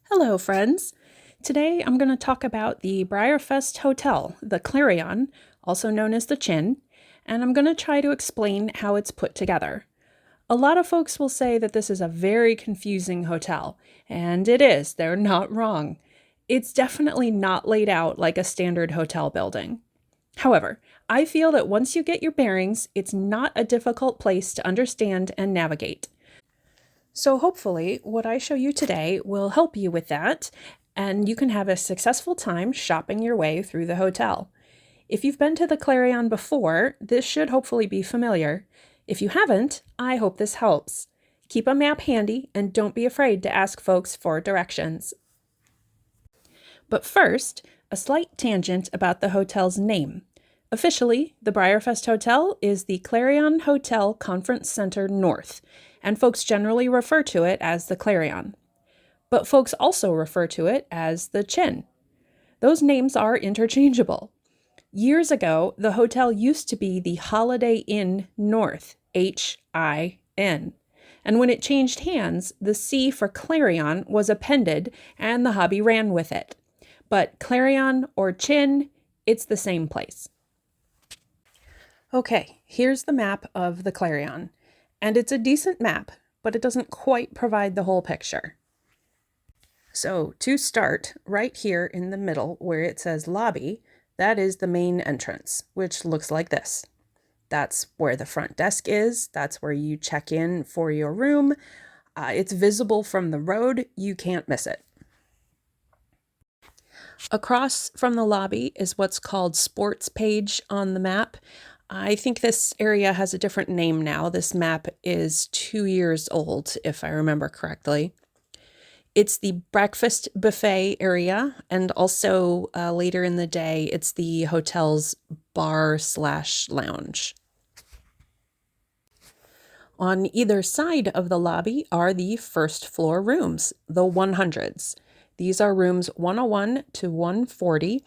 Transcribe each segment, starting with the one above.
Hello, friends. Today I'm going to talk about the BreyerFest Hotel, the Clarion, also known as the Chin, and I'm going to try to explain how it's put together. A lot of folks will say that this is a very confusing hotel, and it is. They're not wrong. It's definitely not laid out like a standard hotel building. However, I feel that once you get your bearings, it's not a difficult place to understand and navigate. So hopefully what I show you today will help you with that, and you can have a successful time shopping your way through the hotel. If you've been to the Clarion before, this should hopefully be familiar. If you haven't, I hope this helps. Keep a map handy and don't be afraid to ask folks for directions. But first, a slight tangent about the hotel's name. Officially, the BreyerFest Hotel is the Clarion Hotel Conference Center North, and folks generally refer to it as the Clarion. But folks also refer to it as the Chin. Those names are interchangeable. Years ago, the hotel used to be the Holiday Inn North, H-I-N. And when it changed hands, the C for Clarion was appended and the hobby ran with it. But Clarion or Chin, it's the same place. Okay, here's the map of the Clarion. And it's a decent map, but it doesn't quite provide the whole picture. So to start, right here in the middle where it says lobby, that is the main entrance, which looks like this. That's where the front desk is. That's where you check in for your room. It's visible from the road. You can't miss it. Across from the lobby is what's called Sports Page on the map. I think this area has a different name now. This map is 2 years old, if I remember correctly. It's the breakfast buffet area, and also later in the day, it's the hotel's bar/lounge. On either side of the lobby are the first floor rooms, the 100s. These are rooms 101 to 140.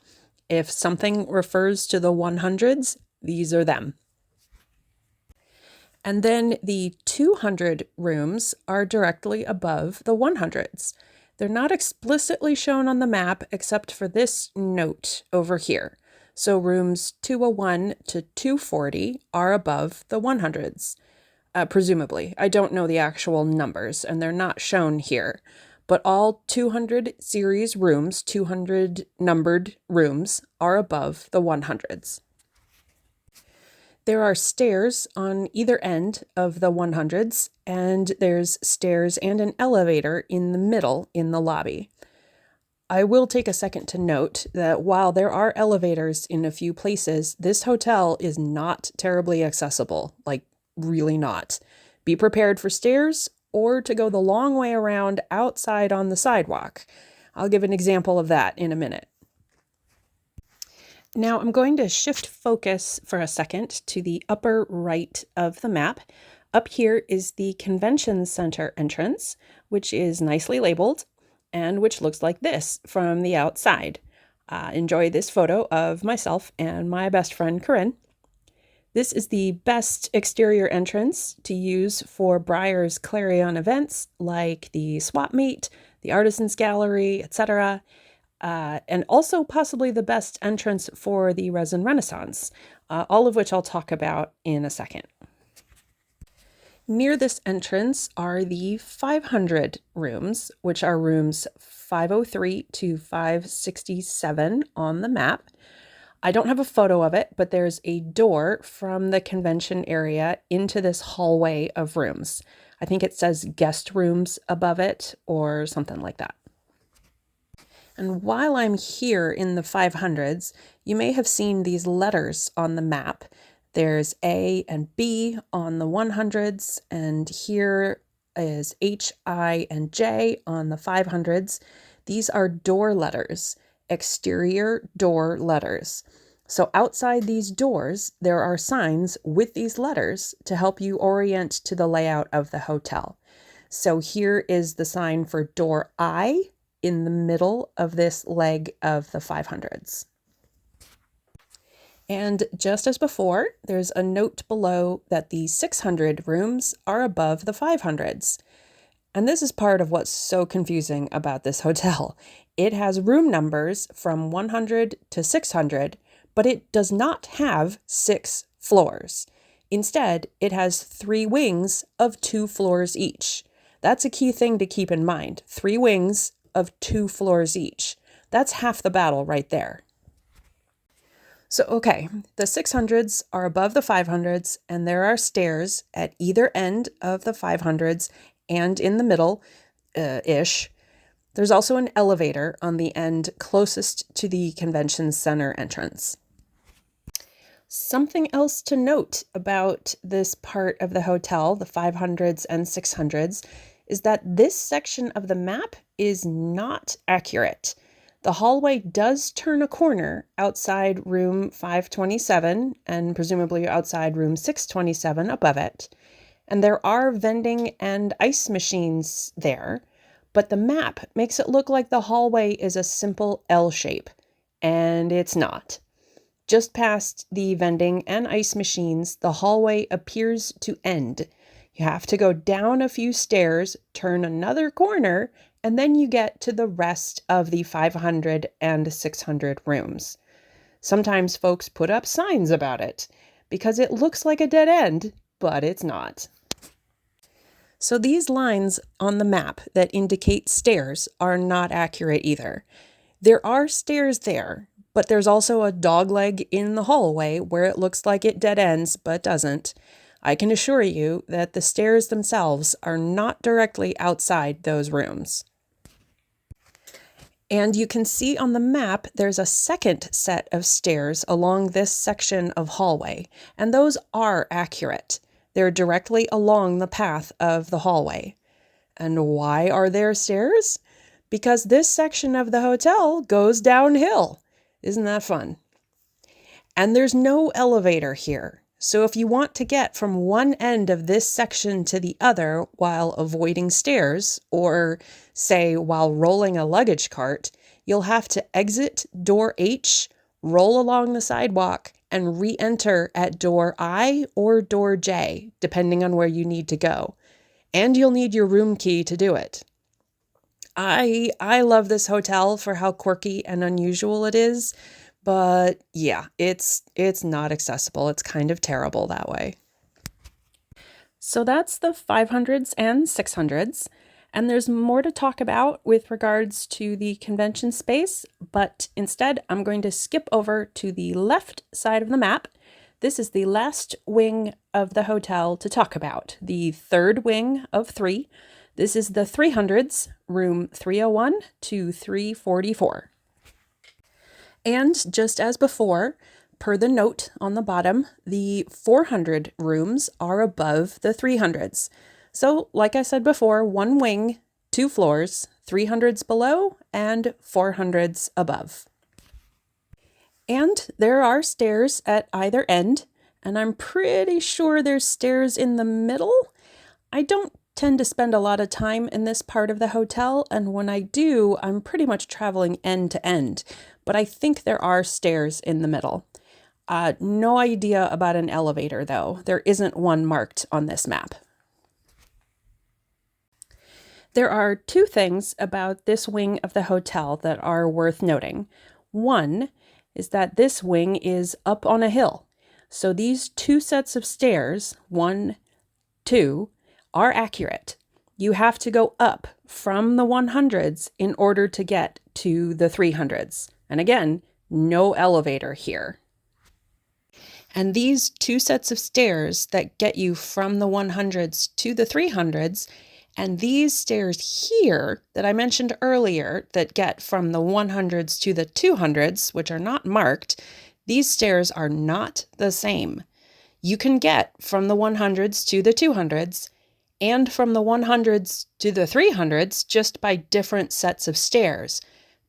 If something refers to the 100s, these are them. And then the 200 rooms are directly above the 100s. They're not explicitly shown on the map except for this note over here. So rooms 201 to 240 are above the 100s. Presumably. I don't know the actual numbers, and they're not shown here. But all 200 series rooms, 200 numbered rooms, are above the 100s. There are stairs on either end of the 100s, and there's stairs and an elevator in the middle in the lobby. I will take a second to note that while there are elevators in a few places, this hotel is not terribly accessible, like really not. Be prepared for stairs or to go the long way around outside on the sidewalk. I'll give an example of that in a minute. Now I'm going to shift focus for a second to the upper right of the map. Up here is the Convention Center entrance, which is nicely labeled and which looks like this from the outside. Enjoy this photo of myself and my best friend Corinne. This is the best exterior entrance to use for Breyer's Clarion events like the swap meet, the artisans gallery, etc. And also possibly the best entrance for the Resin Renaissance, all of which I'll talk about in a second. Near this entrance are the 500 rooms, which are rooms 503 to 567 on the map. I don't have a photo of it, but there's a door from the convention area into this hallway of rooms. I think it says guest rooms above it or something like that. And while I'm here in the 500s, you may have seen these letters on the map. There's A and B on the 100s, and here is H, I, and J on the 500s. These are door letters, exterior door letters. So outside these doors, there are signs with these letters to help you orient to the layout of the hotel. So here is the sign for door I in the middle of this leg of the 500s. And just as before, there's a note below that the 600 rooms are above the 500s. And this is part of what's so confusing about this hotel. It has room numbers from 100 to 600, but it does not have 6 floors. Instead, it has 3 wings of 2 floors each. That's a key thing to keep in mind. 3 wings of 2 floors each. That's half the battle right there. So, okay, the 600s are above the 500s, and there are stairs at either end of the 500s and in the middle ish. There's also an elevator on the end closest to the convention center entrance. Something else to note about this part of the hotel, the 500s and 600s, is that this section of the map is not accurate. The hallway does turn a corner outside room 527 and presumably outside room 627 above it. And there are vending and ice machines there, but the map makes it look like the hallway is a simple L shape, and it's not. Just past the vending and ice machines, the hallway appears to end. You have to go down a few stairs, turn another corner, and then you get to the rest of the 500 and 600 rooms. Sometimes folks put up signs about it because it looks like a dead end, but it's not. So these lines on the map that indicate stairs are not accurate either. There are stairs there, but there's also a dogleg in the hallway where it looks like it dead ends, but doesn't. I can assure you that the stairs themselves are not directly outside those rooms. And you can see on the map there's a second set of stairs along this section of hallway, and those are accurate. They're directly along the path of the hallway. And why are there stairs? Because this section of the hotel goes downhill. Isn't that fun? And there's no elevator here. So if you want to get from one end of this section to the other while avoiding stairs, or say while rolling a luggage cart, you'll have to exit door H, roll along the sidewalk, and re-enter at door I or door J, depending on where you need to go. And you'll need your room key to do it. I love this hotel for how quirky and unusual it is, but yeah, it's not accessible. It's kind of terrible that way. So that's the 500s and 600s. And there's more to talk about with regards to the convention space, but instead I'm going to skip over to the left side of the map. This is the last wing of the hotel to talk about, the third wing of 3. This is the 300s, room 301 to 344. And just as before, per the note on the bottom, the 400 rooms are above the 300s. So, like I said before, 1 wing, 2 floors, 300s below and 400s above. And there are stairs at either end, and I'm pretty sure there's stairs in the middle. I don't tend to spend a lot of time in this part of the hotel, and when I do, I'm pretty much traveling end to end, but I think there are stairs in the middle. No idea about an elevator, though. There isn't one marked on this map. There are 2 things about this wing of the hotel that are worth noting. One is that this wing is up on a hill. So these 2 sets of stairs, 1, 2, are accurate. You have to go up from the 100s in order to get to the 300s. And again, no elevator here. And these 2 sets of stairs that get you from the 100s to the 300s, and these stairs here that I mentioned earlier that get from the 100s to the 200s, which are not marked, these stairs are not the same. You can get from the 100s to the 200s and from the 100s to the 300s just by different sets of stairs,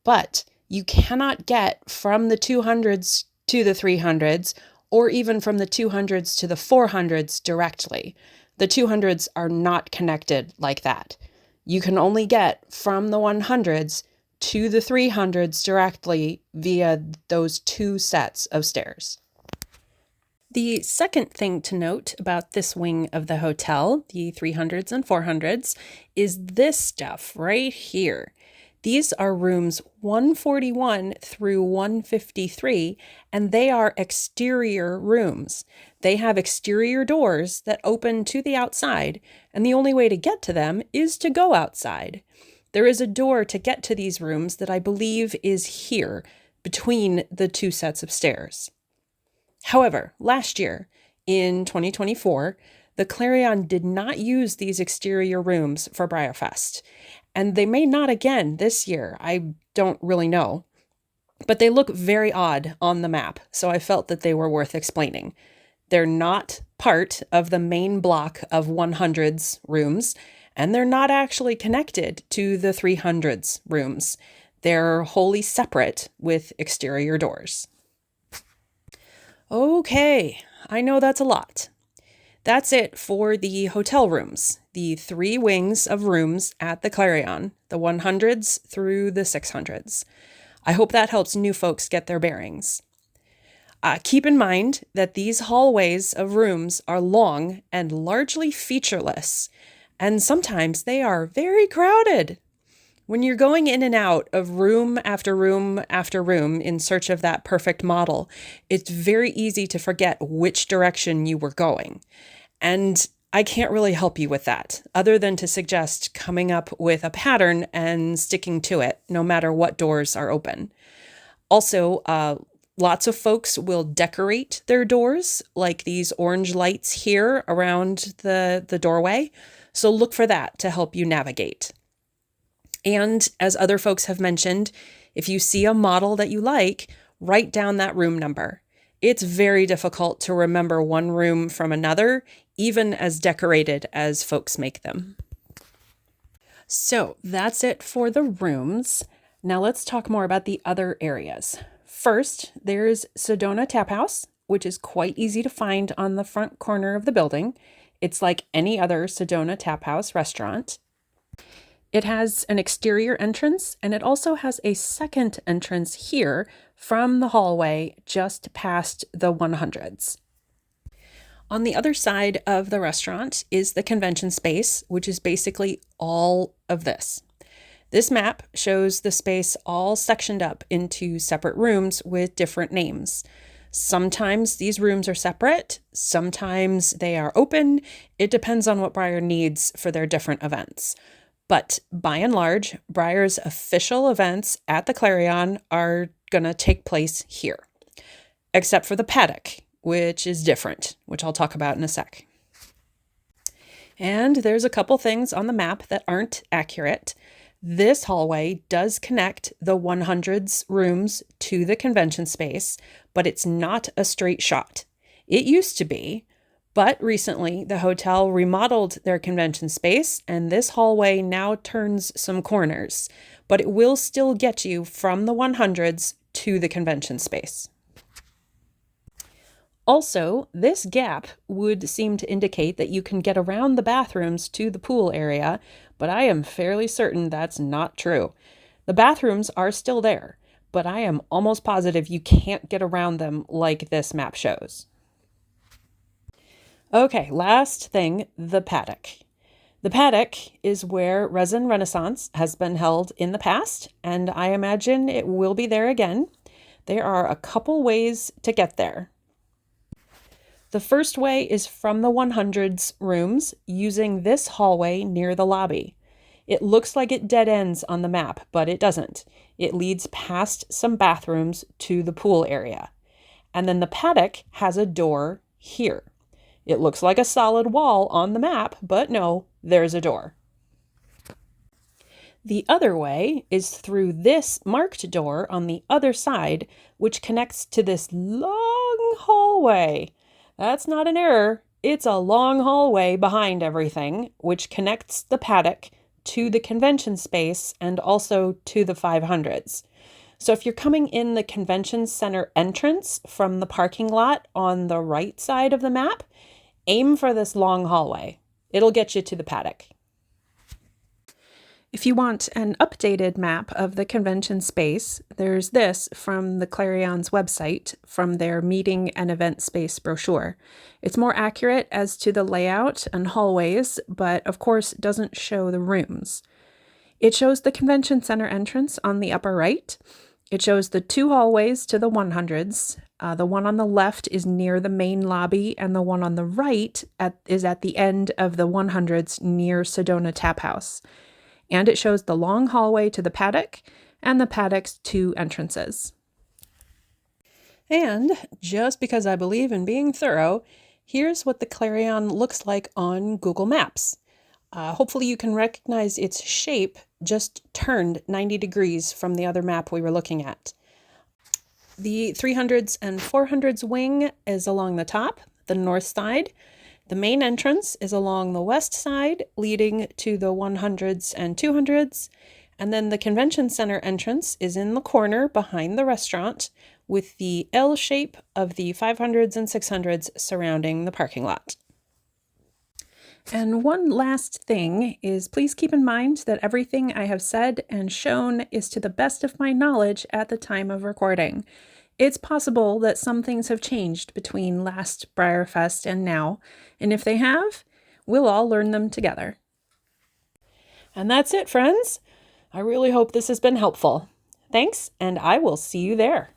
but you cannot get from the 200s to the 300s or even from the 200s to the 400s directly. The 200s are not connected like that. You can only get from the 100s to the 300s directly via those 2 sets of stairs. The second thing to note about this wing of the hotel, the 300s and 400s, is this stuff right here. These are rooms 141 through 153, and they are exterior rooms. They have exterior doors that open to the outside, and the only way to get to them is to go outside. There is a door to get to these rooms that I believe is here, between the two sets of stairs. However, last year, in 2024, the Clarion did not use these exterior rooms for BreyerFest, and they may not again this year. I don't really know. But they look very odd on the map, so I felt that they were worth explaining. They're not part of the main block of 100s rooms, and they're not actually connected to the 300s rooms. They're wholly separate with exterior doors. Okay, I know that's a lot. That's it for the hotel rooms, the 3 wings of rooms at the Clarion, the 100s through the 600s. I hope that helps new folks get their bearings. Keep in mind that these hallways of rooms are long and largely featureless, and sometimes they are very crowded. When you're going in and out of room after room after room in search of that perfect model, it's very easy to forget which direction you were going. And I can't really help you with that, other than to suggest coming up with a pattern and sticking to it, no matter what doors are open. Also, lots of folks will decorate their doors, like these orange lights here around the doorway. So look for that to help you navigate. And as other folks have mentioned, if you see a model that you like, write down that room number. It's very difficult to remember one room from another, even as decorated as folks make them. So that's it for the rooms. Now let's talk more about the other areas. First, there's Sedona Taphouse, which is quite easy to find on the front corner of the building. It's like any other Sedona Taphouse restaurant. It has an exterior entrance, and it also has a second entrance here from the hallway just past the 100s. On the other side of the restaurant is the convention space, which is basically all of this. This map shows the space all sectioned up into separate rooms with different names. Sometimes these rooms are separate, sometimes they are open. It depends on what Breyer needs for their different events. But by and large, Breyer's official events at the Clarion are going to take place here, except for the Paddock, which is different, which I'll talk about in a sec. And there's a couple things on the map that aren't accurate. This hallway does connect the 100s rooms to the convention space, but it's not a straight shot. It used to be. But recently, the hotel remodeled their convention space, and this hallway now turns some corners, but it will still get you from the 100s to the convention space. Also, this gap would seem to indicate that you can get around the bathrooms to the pool area, but I am fairly certain that's not true. The bathrooms are still there, but I am almost positive you can't get around them like this map shows. Okay, last thing, the Paddock. The Paddock is where Resin Renaissance has been held in the past, and I imagine it will be there again. There are a couple ways to get there. The first way is from the 100s rooms using this hallway near the lobby. It looks like it dead ends on the map, but it doesn't. It leads past some bathrooms to the pool area. And then the Paddock has a door here. It looks like a solid wall on the map, but no, there's a door. The other way is through this marked door on the other side, which connects to this long hallway. That's not an error. It's a long hallway behind everything, which connects the Paddock to the convention space and also to the 500s. So if you're coming in the convention center entrance from the parking lot on the right side of the map, aim for this long hallway. It'll get you to the Paddock. If you want an updated map of the convention space, there's this from the Clarion's website from their meeting and event space brochure. It's more accurate as to the layout and hallways, but of course doesn't show the rooms. It shows the convention center entrance on the upper right. It shows the two hallways to the 100s. The one on the left is near the main lobby, and the one on the right is at the end of the 100s near Sedona Taphouse. And it shows the long hallway to the Paddock and the Paddock's two entrances. And just because I believe in being thorough, here's what the Clarion looks like on Google Maps. Hopefully you can recognize its shape just turned 90 degrees from the other map we were looking at. The 300s and 400s wing is along the top, the north side. The main entrance is along the west side, leading to the 100s and 200s, and then the convention center entrance is in the corner behind the restaurant, with the L shape of the 500s and 600s surrounding the parking lot. And one last thing is, please keep in mind that everything I have said and shown is to the best of my knowledge at the time of recording. It's possible that some things have changed between last BreyerFest and now, and if they have, we'll all learn them together. And that's it, friends. I really hope this has been helpful. Thanks, and I will see you there.